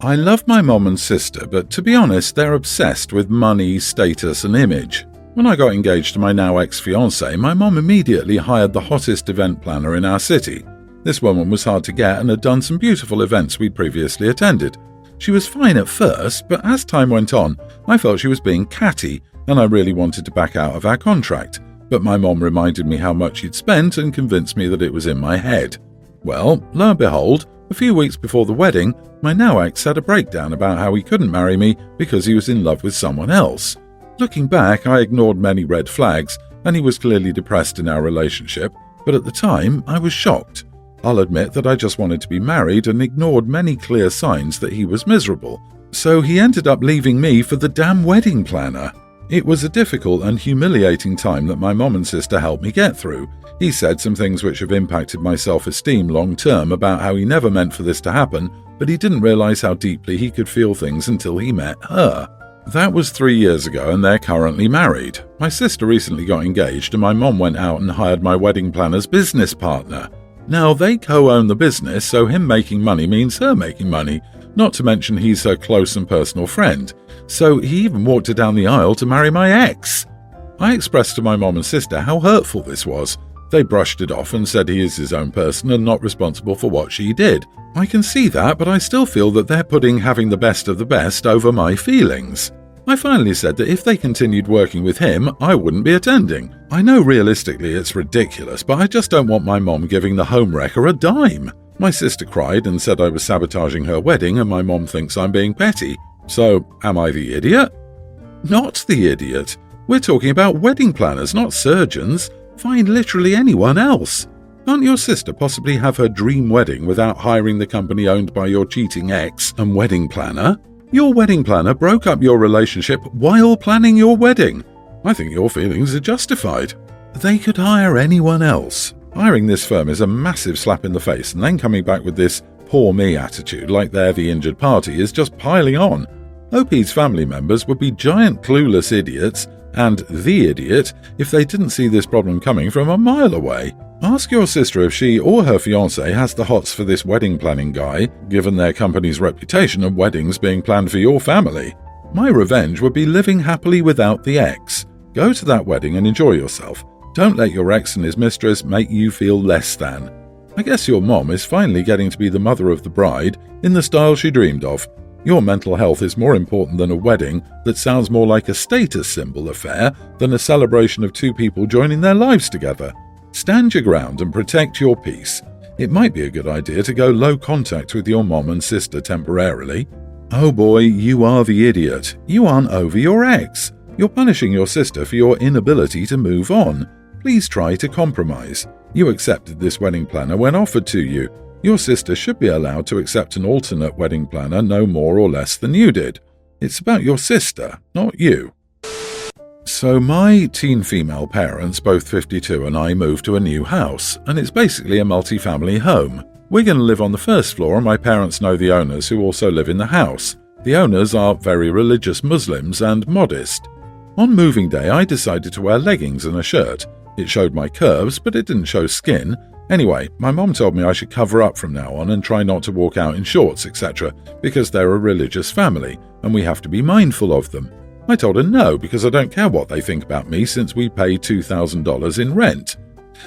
I love my mom and sister, but to be honest, they're obsessed with money, status, and image. When I got engaged to my now ex-fiance, my mom immediately hired the hottest event planner in our city. This woman was hard to get and had done some beautiful events we'd previously attended. She was fine at first, but as time went on, I felt she was being catty, and I really wanted to back out of our contract. But my mom reminded me how much she'd spent and convinced me that it was in my head. Well, lo and behold, a few weeks before the wedding, my now ex had a breakdown about how he couldn't marry me because he was in love with someone else. Looking back, I ignored many red flags, and he was clearly depressed in our relationship, but at the time, I was shocked. I'll admit that I just wanted to be married and ignored many clear signs that he was miserable. So he ended up leaving me for the damn wedding planner. It was a difficult and humiliating time that my mom and sister helped me get through. He said some things which have impacted my self-esteem long term about how he never meant for this to happen, but he didn't realize how deeply he could feel things until he met her. That was 3 years ago and they're currently married. My sister recently got engaged and my mom went out and hired my wedding planner's business partner. Now, they co-own the business, so him making money means her making money, not to mention he's her close and personal friend. So he even walked her down the aisle to marry my ex. I expressed to my mom and sister how hurtful this was. They brushed it off and said he is his own person and not responsible for what she did. I can see that, but I still feel that they're putting having the best of the best over my feelings. I finally said that if they continued working with him, I wouldn't be attending. I know realistically it's ridiculous, but I just don't want my mom giving the homewrecker a dime. My sister cried and said I was sabotaging her wedding and my mom thinks I'm being petty. So, am I the idiot? Not the idiot. We're talking about wedding planners, not surgeons. Find literally anyone else. Can't your sister possibly have her dream wedding without hiring the company owned by your cheating ex and wedding planner? Your wedding planner broke up your relationship while planning your wedding. I think your feelings are justified. They could hire anyone else. Hiring this firm is a massive slap in the face, and then coming back with this poor me attitude like they're the injured party is just piling on. OP's family members would be giant clueless idiots and the idiot if they didn't see this problem coming from a mile away. Ask your sister if she or her fiancé has the hots for this wedding planning guy, given their company's reputation of weddings being planned for your family. My revenge would be living happily without the ex. Go to that wedding and enjoy yourself. Don't let your ex and his mistress make you feel less than. I guess your mom is finally getting to be the mother of the bride in the style she dreamed of. Your mental health is more important than a wedding that sounds more like a status symbol affair than a celebration of two people joining their lives together. Stand your ground and protect your peace. It might be a good idea to go low contact with your mom and sister temporarily. Oh boy, you are the idiot. You aren't over your ex. You're punishing your sister for your inability to move on. Please try to compromise. You accepted this wedding planner when offered to you. Your sister should be allowed to accept an alternate wedding planner no more or less than you did. It's about your sister, not you. So my teen female parents, both 52, and I moved to a new house, and it's basically a multi-family home. We're going to live on the first floor, and my parents know the owners who also live in the house. The owners are very religious Muslims and modest. On moving day, I decided to wear leggings and a shirt. It showed my curves, but it didn't show skin. Anyway, my mom told me I should cover up from now on and try not to walk out in shorts, etc., because they're a religious family, and we have to be mindful of them. I told her no, because I don't care what they think about me since we pay $2,000 in rent.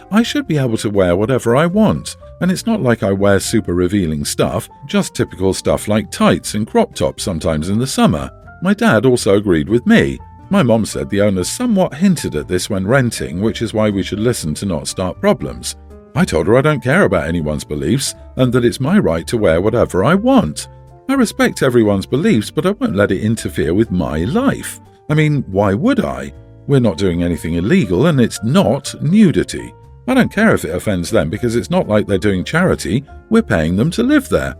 I should be able to wear whatever I want, and it's not like I wear super revealing stuff, just typical stuff like tights and crop tops sometimes in the summer. My dad also agreed with me. My mom said the owners somewhat hinted at this when renting, which is why we should listen to not start problems. I told her I don't care about anyone's beliefs, and that it's my right to wear whatever I want. I respect everyone's beliefs, but I won't let it interfere with my life. I mean, why would I? We're not doing anything illegal, and it's not nudity. I don't care if it offends them because it's not like they're doing charity, we're paying them to live there.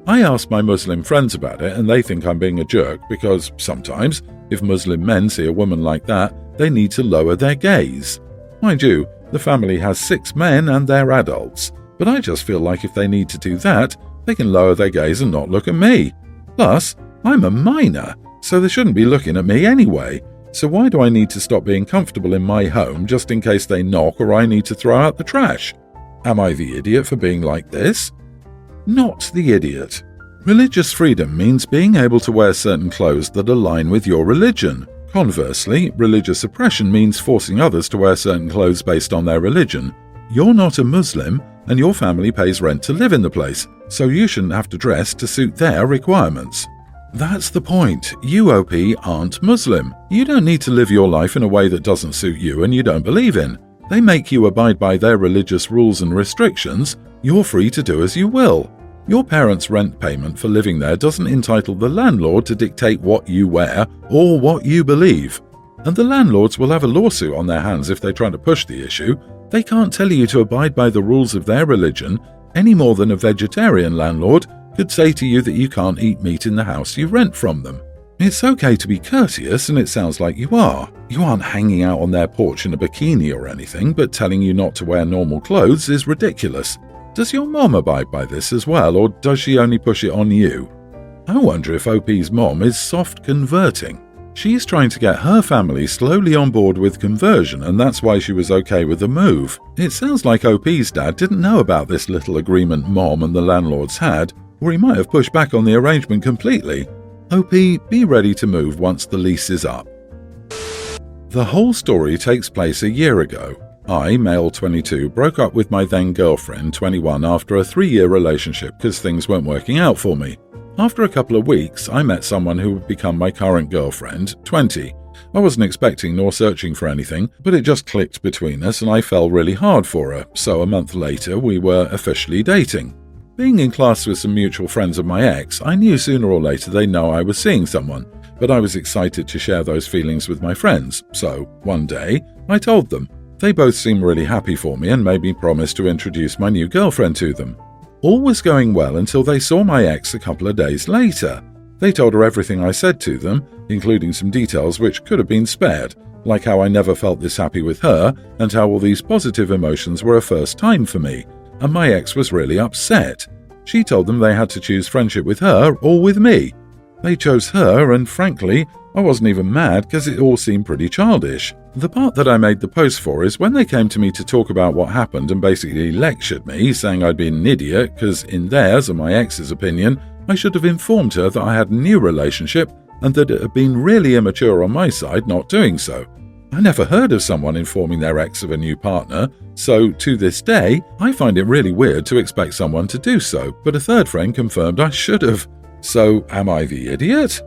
I asked my Muslim friends about it, and they think I'm being a jerk because, sometimes, if Muslim men see a woman like that, they need to lower their gaze. Mind you, the family has 6 men and they're adults, but I just feel like if they need to do that, they can lower their gaze and not look at me. Plus, I'm a minor, so they shouldn't be looking at me anyway. So why do I need to stop being comfortable in my home just in case they knock or I need to throw out the trash? Am I the idiot for being like this? Not the idiot. Religious freedom means being able to wear certain clothes that align with your religion. Conversely, religious oppression means forcing others to wear certain clothes based on their religion. You're not a Muslim, and your family pays rent to live in the place, so you shouldn't have to dress to suit their requirements. That's the point. You, OP, aren't Muslim. You don't need to live your life in a way that doesn't suit you and you don't believe in. They make you abide by their religious rules and restrictions. You're free to do as you will. Your parents' rent payment for living there doesn't entitle the landlord to dictate what you wear or what you believe. And the landlords will have a lawsuit on their hands if they try to push the issue. They can't tell you to abide by the rules of their religion any more than a vegetarian landlord could say to you that you can't eat meat in the house you rent from them. It's okay to be courteous, and it sounds like you are. You aren't hanging out on their porch in a bikini or anything, but telling you not to wear normal clothes is ridiculous. Does your mom abide by this as well, or does she only push it on you? I wonder if OP's mom is soft converting. She's trying to get her family slowly on board with conversion, and that's why she was okay with the move. It sounds like OP's dad didn't know about this little agreement mom and the landlords had, or he might have pushed back on the arrangement completely. OP, be ready to move once the lease is up. The whole story takes place a year ago. I, male 22, broke up with my then girlfriend, 21, after a 3-year relationship because things weren't working out for me. After a couple of weeks, I met someone who would become my current girlfriend, 20. I wasn't expecting nor searching for anything, but it just clicked between us and I fell really hard for her, so a month later we were officially dating. Being in class with some mutual friends of my ex, I knew sooner or later they'd know I was seeing someone, but I was excited to share those feelings with my friends, so one day I told them. They both seemed really happy for me and made me promise to introduce my new girlfriend to them. All was going well until they saw my ex a couple of days later. They told her everything I said to them, including some details which could have been spared, like how I never felt this happy with her and how all these positive emotions were a first time for me, and my ex was really upset. She told them they had to choose friendship with her or with me. They chose her, and frankly, I wasn't even mad because it all seemed pretty childish. The part that I made the post for is when they came to me to talk about what happened and basically lectured me, saying I'd been an idiot because in theirs and my ex's opinion, I should have informed her that I had a new relationship and that it had been really immature on my side not doing so. I never heard of someone informing their ex of a new partner, so to this day, I find it really weird to expect someone to do so, but a third friend confirmed I should have. So am I the idiot?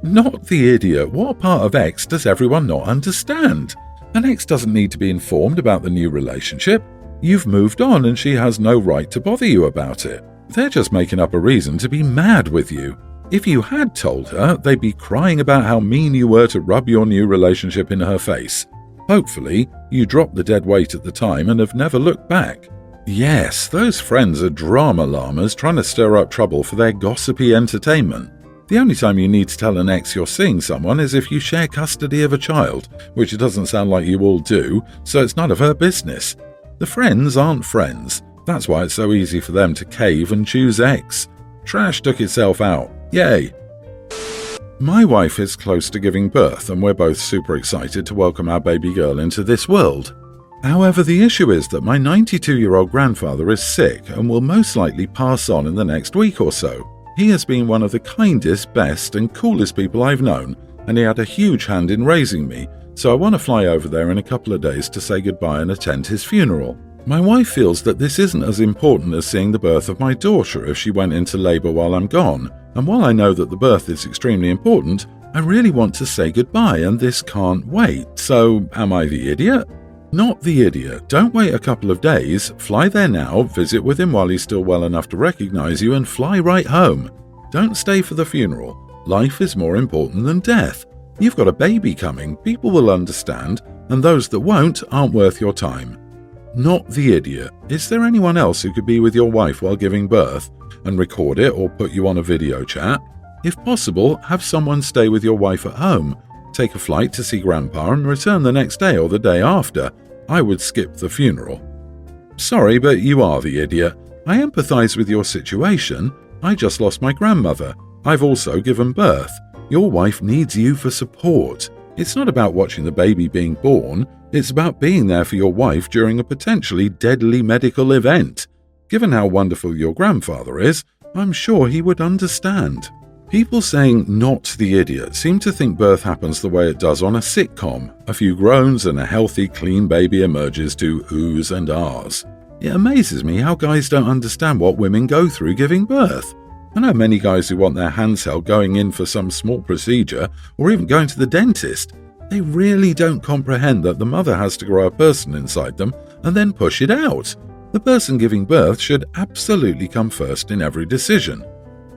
Not the idiot. What part of ex does everyone not understand? An ex doesn't need to be informed about the new relationship. You've moved on and she has no right to bother you about it. They're just making up a reason to be mad with you. If you had told her, they'd be crying about how mean you were to rub your new relationship in her face. Hopefully, you dropped the dead weight at the time and have never looked back. Yes, those friends are drama llamas trying to stir up trouble for their gossipy entertainment. The only time you need to tell an ex you're seeing someone is if you share custody of a child, which it doesn't sound like you all do, so it's none of her business. The friends aren't friends. That's why it's so easy for them to cave and choose ex. Trash took itself out. Yay! My wife is close to giving birth and we're both super excited to welcome our baby girl into this world. However, the issue is that my 92-year-old grandfather is sick and will most likely pass on in the next week or so. He has been one of the kindest, best and coolest people I've known, and he had a huge hand in raising me, so I want to fly over there in a couple of days to say goodbye and attend his funeral. My wife feels that this isn't as important as seeing the birth of my daughter if she went into labour while I'm gone, and while I know that the birth is extremely important, I really want to say goodbye and this can't wait, so am I the idiot? Not the idiot. Don't wait a couple of days, fly there now, visit with him while he's still well enough to recognise you and fly right home. Don't stay for the funeral. Life is more important than death. You've got a baby coming, people will understand, and those that won't aren't worth your time. Not the idiot. Is there anyone else who could be with your wife while giving birth and record it or put you on a video chat? If possible, have someone stay with your wife at home. Take a flight to see Grandpa and return the next day or the day after. I would skip the funeral. Sorry, but you are the idiot. I empathise with your situation. I just lost my grandmother. I've also given birth. Your wife needs you for support. It's not about watching the baby being born. It's about being there for your wife during a potentially deadly medical event. Given how wonderful your grandfather is, I'm sure he would understand. People saying not the idiot seem to think birth happens the way it does on a sitcom. A few groans and a healthy, clean baby emerges to oohs and ahs. It amazes me how guys don't understand what women go through giving birth. I know many guys who want their hands held going in for some small procedure or even going to the dentist. They really don't comprehend that the mother has to grow a person inside them and then push it out. The person giving birth should absolutely come first in every decision.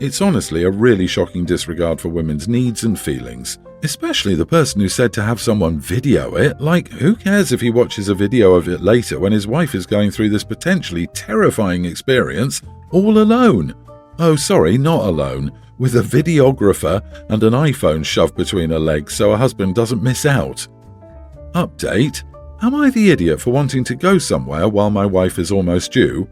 It's honestly a really shocking disregard for women's needs and feelings, especially the person who said to have someone video it. Like, who cares if he watches a video of it later when his wife is going through this potentially terrifying experience all alone? Oh, sorry, not alone, with a videographer and an iPhone shoved between her legs so her husband doesn't miss out. Update: am I the idiot for wanting to go somewhere while my wife is almost due?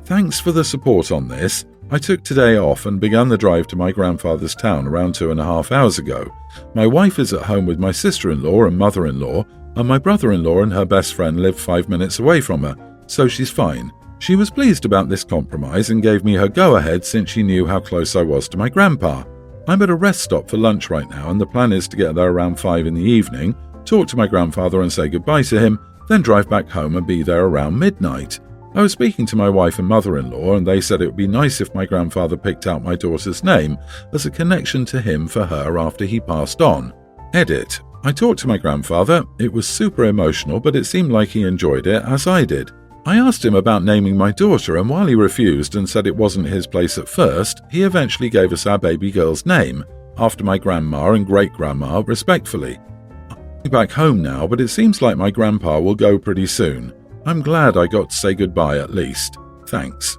Thanks for the support on this. I took today off and began the drive to my grandfather's town around 2.5 hours ago. My wife is at home with my sister-in-law and mother-in-law, and my brother-in-law and her best friend live 5 minutes away from her, so she's fine. She was pleased about this compromise and gave me her go-ahead since she knew how close I was to my grandpa. I'm at a rest stop for lunch right now, and the plan is to get there around 5 in the evening, talk to my grandfather and say goodbye to him, then drive back home and be there around midnight. I was speaking to my wife and mother-in-law, and they said it would be nice if my grandfather picked out my daughter's name as a connection to him for her after he passed on. Edit: I talked to my grandfather. It was super emotional, but it seemed like he enjoyed it as I did. I asked him about naming my daughter, and while he refused and said it wasn't his place at first, he eventually gave us our baby girl's name, after my grandma and great-grandma, respectfully. I'm back home now, but it seems like my grandpa will go pretty soon. I'm glad I got to say goodbye at least. Thanks.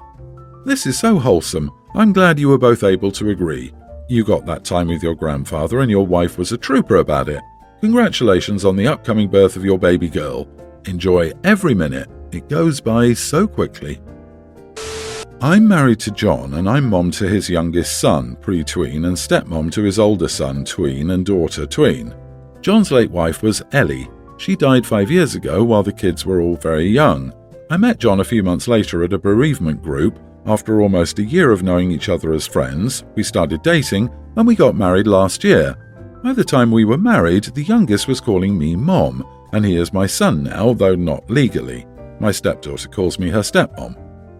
This is so wholesome. I'm glad you were both able to agree. You got that time with your grandfather and your wife was a trooper about it. Congratulations on the upcoming birth of your baby girl. Enjoy every minute. It goes by so quickly. I'm married to John and I'm mom to his youngest son, pre-tween, and stepmom to his older son, tween, and daughter, tween. John's late wife was Ellie. She died 5 years ago while the kids were all very young. I met John a few months later at a bereavement group. After almost a year of knowing each other as friends, we started dating and we got married last year. By the time we were married, the youngest was calling me Mom, and he is my son now, though not legally. My stepdaughter calls me her stepmom.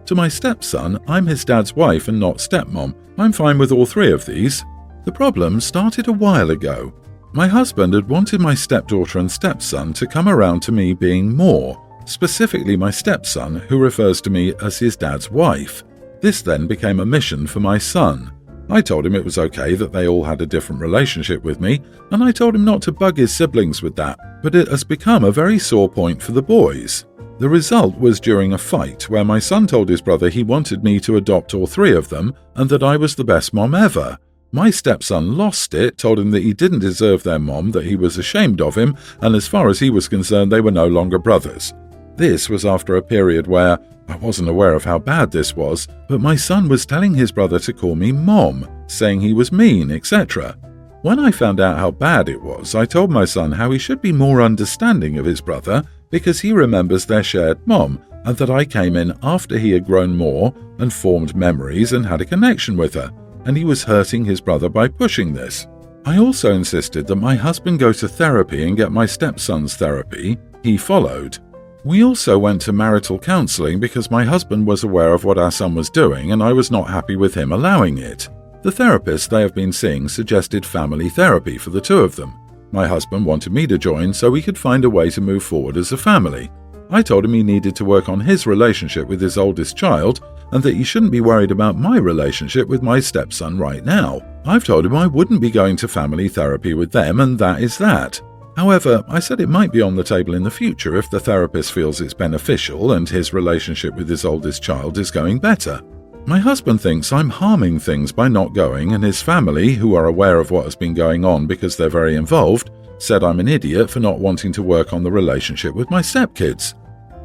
To my stepson, I'm his dad's wife and not stepmom. I'm fine with all three of these. The problem started a while ago. My husband had wanted my stepdaughter and stepson to come around to me being more, specifically my stepson, who refers to me as his dad's wife. This then became a mission for my son. I told him it was okay that they all had a different relationship with me, and I told him not to bug his siblings with that, but it has become a very sore point for the boys. The result was during a fight where my son told his brother he wanted me to adopt all three of them and that I was the best mom ever. My stepson lost it, told him that he didn't deserve their mom, that he was ashamed of him, and as far as he was concerned, they were no longer brothers. This was after a period where I wasn't aware of how bad this was, but my son was telling his brother to call me Mom, saying he was mean, etc. When I found out how bad it was, I told my son how he should be more understanding of his brother because he remembers their shared mom, and that I came in after he had grown more and formed memories and had a connection with her, and he was hurting his brother by pushing this. I also insisted that my husband go to therapy and get my stepson's therapy. He followed. We also went to marital counselling because my husband was aware of what our son was doing and I was not happy with him allowing it. The therapist they have been seeing suggested family therapy for the two of them. My husband wanted me to join so we could find a way to move forward as a family. I told him he needed to work on his relationship with his oldest child and that he shouldn't be worried about my relationship with my stepson right now. I've told him I wouldn't be going to family therapy with them, and that is that. However, I said it might be on the table in the future if the therapist feels it's beneficial and his relationship with his oldest child is going better. My husband thinks I'm harming things by not going, and his family, who are aware of what has been going on because they're very involved, said I'm an idiot for not wanting to work on the relationship with my stepkids.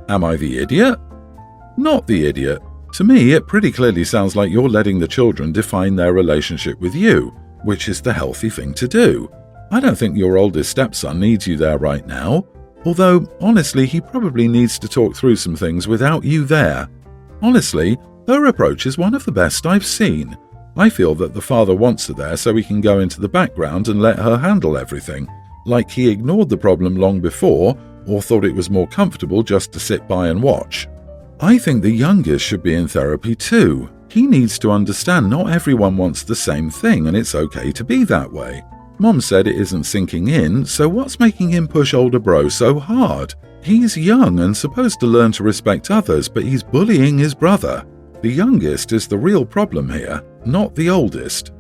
Am I the idiot? Not the idiot. To me, it pretty clearly sounds like you're letting the children define their relationship with you, which is the healthy thing to do. I don't think your oldest stepson needs you there right now, although, honestly, he probably needs to talk through some things without you there. Honestly, her approach is one of the best I've seen. I feel that the father wants her there so he can go into the background and let her handle everything, like he ignored the problem long before or thought it was more comfortable just to sit by and watch. I think the youngest should be in therapy too. He needs to understand not everyone wants the same thing and it's okay to be that way. Mom said it isn't sinking in, so what's making him push older bro so hard? He's young and supposed to learn to respect others, but he's bullying his brother. The youngest is the real problem here, not the oldest.